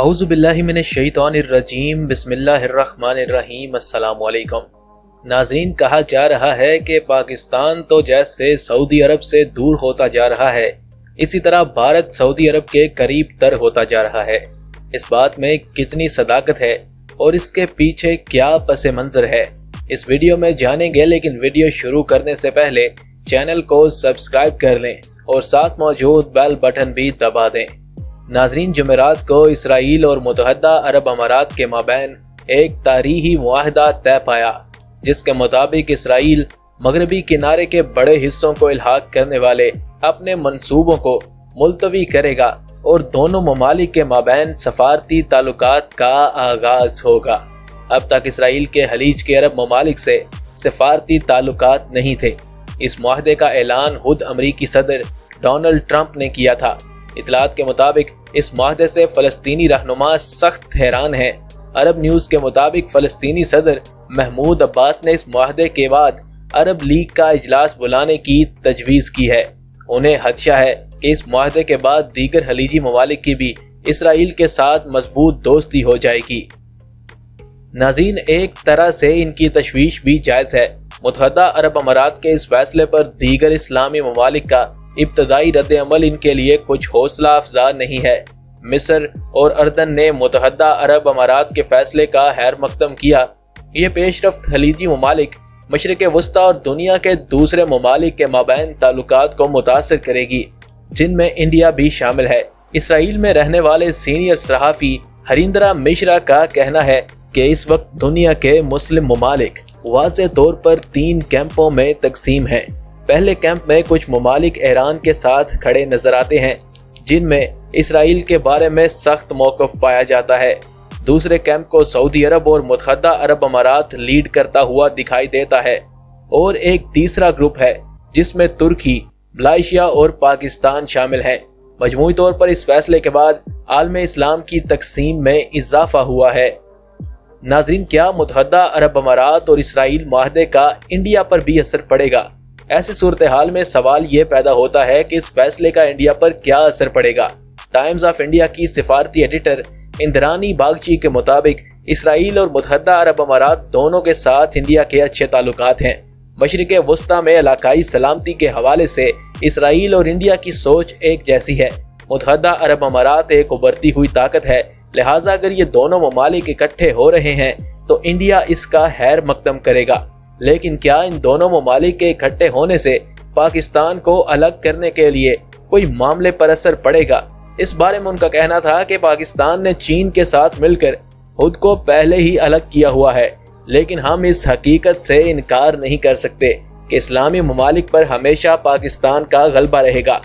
اعوذ باللہ من الشیطان الرجیم بسم اللہ الرحمن الرحیم السلام علیکم ناظرین، کہا جا رہا ہے کہ پاکستان تو جیسے سعودی عرب سے دور ہوتا جا رہا ہے، اسی طرح بھارت سعودی عرب کے قریب تر ہوتا جا رہا ہے۔ اس بات میں کتنی صداقت ہے اور اس کے پیچھے کیا پس منظر ہے، اس ویڈیو میں جانیں گے، لیکن ویڈیو شروع کرنے سے پہلے چینل کو سبسکرائب کر لیں اور ساتھ موجود بیل بٹن بھی دبا دیں۔ ناظرین، جمعرات کو اسرائیل اور متحدہ عرب امارات کے مابین ایک تاریخی معاہدہ طے پایا، جس کے مطابق اسرائیل مغربی کنارے کے بڑے حصوں کو الحاق کرنے والے اپنے منصوبوں کو ملتوی کرے گا اور دونوں ممالک کے مابین سفارتی تعلقات کا آغاز ہوگا۔ اب تک اسرائیل کے خلیج کے عرب ممالک سے سفارتی تعلقات نہیں تھے۔ اس معاہدے کا اعلان خود امریکی صدر ڈونلڈ ٹرمپ نے کیا تھا۔ اطلاعات کے مطابق اس معاہدے سے فلسطینی رہنما سخت حیران ہیں۔ عرب نیوز کے مطابق فلسطینی صدر محمود عباس نے اس معاہدے کے بعد عرب لیگ کا اجلاس بلانے کی تجویز کی ہے۔ انہیں خدشہ ہے کہ اس معاہدے کے بعد دیگر خلیجی ممالک کی بھی اسرائیل کے ساتھ مضبوط دوستی ہو جائے گی۔ ناظرین، ایک طرح سے ان کی تشویش بھی جائز ہے۔ متحدہ عرب امارات کے اس فیصلے پر دیگر اسلامی ممالک کا ابتدائی رد عمل ان کے لیے کچھ حوصلہ افزا نہیں ہے۔ مصر اور اردن نے متحدہ عرب امارات کے فیصلے کا خیر مقدم کیا۔ یہ پیش رفت خلیجی ممالک، مشرق وسطیٰ اور دنیا کے دوسرے ممالک کے مابین تعلقات کو متاثر کرے گی، جن میں انڈیا بھی شامل ہے۔ اسرائیل میں رہنے والے سینئر صحافی ہریندرا مشرا کا کہنا ہے کہ اس وقت دنیا کے مسلم ممالک واضح طور پر 3 کیمپوں میں تقسیم ہیں۔ پہلے کیمپ میں کچھ ممالک ایران کے ساتھ کھڑے نظر آتے ہیں، جن میں اسرائیل کے بارے میں سخت موقف پایا جاتا ہے۔ دوسرے کیمپ کو سعودی عرب اور متحدہ عرب امارات لیڈ کرتا ہوا دکھائی دیتا ہے، اور ایک تیسرا گروپ ہے جس میں ترکی، ملائیشیا اور پاکستان شامل ہیں۔ مجموعی طور پر اس فیصلے کے بعد عالم اسلام کی تقسیم میں اضافہ ہوا ہے۔ ناظرین، کیا متحدہ عرب امارات اور اسرائیل معاہدے کا انڈیا پر بھی اثر پڑے گا؟ ایسی صورتحال میں سوال یہ پیدا ہوتا ہے کہ اس فیصلے کا انڈیا پر کیا اثر پڑے گا۔ ٹائمز آف انڈیا کی سفارتی ایڈیٹر اندرانی باغچی کے مطابق اسرائیل اور متحدہ عرب امارات دونوں کے ساتھ انڈیا کے اچھے تعلقات ہیں۔ مشرق وسطیٰ میں علاقائی سلامتی کے حوالے سے اسرائیل اور انڈیا کی سوچ ایک جیسی ہے۔ متحدہ عرب امارات ایک ابھرتی ہوئی طاقت ہے، لہٰذا اگر یہ دونوں ممالک اکٹھے ہو رہے ہیں تو انڈیا اس کا خیر مقدم کرے گا۔ لیکن کیا ان دونوں ممالک کے اکٹھے ہونے سے پاکستان کو الگ کرنے کے لیے کوئی معاملے پر اثر پڑے گا؟ اس بارے میں ان کا کہنا تھا کہ پاکستان نے چین کے ساتھ مل کر خود کو پہلے ہی الگ کیا ہوا ہے، لیکن ہم اس حقیقت سے انکار نہیں کر سکتے کہ اسلامی ممالک پر ہمیشہ پاکستان کا غلبہ رہے گا۔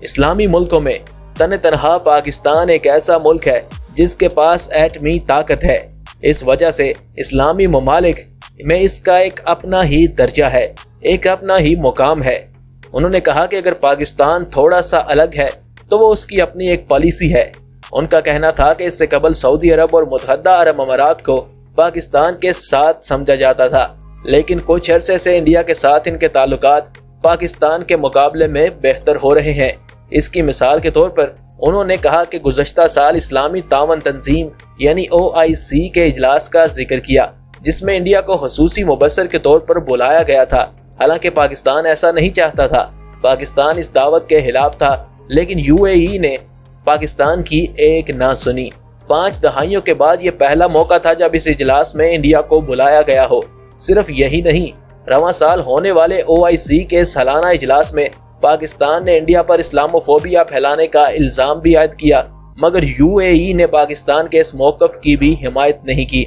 اسلامی ملکوں میں تنہا پاکستان ایک ایسا ملک ہے جس کے پاس ایٹمی طاقت ہے۔ اس وجہ سے اسلامی ممالک میں اس کا ایک اپنا ہی درجہ ہے، ایک اپنا ہی مقام ہے۔ انہوں نے کہا کہ اگر پاکستان تھوڑا سا الگ ہے تو وہ اس کی اپنی ایک پالیسی ہے۔ ان کا کہنا تھا کہ اس سے قبل سعودی عرب اور متحدہ عرب امارات کو پاکستان کے ساتھ سمجھا جاتا تھا، لیکن کچھ عرصے سے انڈیا کے ساتھ ان کے تعلقات پاکستان کے مقابلے میں بہتر ہو رہے ہیں۔ اس کی مثال کے طور پر انہوں نے کہا کہ گزشتہ سال اسلامی تعاون تنظیم یعنی OIC کے اجلاس کا ذکر کیا، جس میں انڈیا کو خصوصی مبصر کے طور پر بلایا گیا تھا۔ حالانکہ پاکستان ایسا نہیں چاہتا تھا، پاکستان اس دعوت کے خلاف تھا، لیکن UAE نے پاکستان کی ایک نہ سنی۔ 5 دہائیوں کے بعد یہ پہلا موقع تھا جب اس اجلاس میں انڈیا کو بلایا گیا ہو۔ صرف یہی نہیں، رواں سال ہونے والے OIC کے سالانہ اجلاس میں پاکستان نے انڈیا پر اسلاموفوبیا پھیلانے کا الزام بھی عائد کیا، مگر UAE نے پاکستان کے اس موقف کی بھی حمایت نہیں کی۔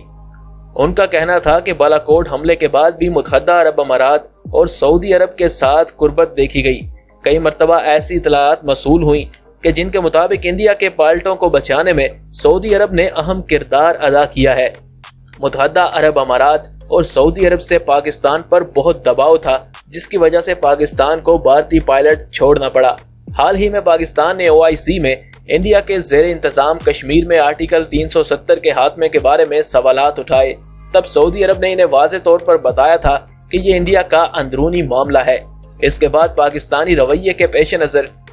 ان کا کہنا تھا کہ بالاکوٹ حملے کے بعد بھی متحدہ عرب امارات اور سعودی عرب کے ساتھ قربت دیکھی گئی۔ کئی مرتبہ ایسی اطلاعات موصول ہوئیں کہ جن کے مطابق انڈیا کے پائلٹوں کو بچانے میں سعودی عرب نے اہم کردار ادا کیا ہے۔ متحدہ عرب امارات اور سعودی عرب سے پاکستان پر بہت دباؤ تھا، جس کی وجہ سے پاکستان کو بھارتی پائلٹ چھوڑنا پڑا۔ حال ہی میں پاکستان نے OIC میں انڈیا کے زیر انتظام کشمیر میں آرٹیکل 370 کے خاتمے کے بارے میں سوالات اٹھائے۔ تب سعودی عرب نے انہیں واضح طور پر بتایا تھا کہ یہ انڈیا کا اندرونی معاملہ ہے۔ اس کے بعد پاکستانی رویے کے پیش نظر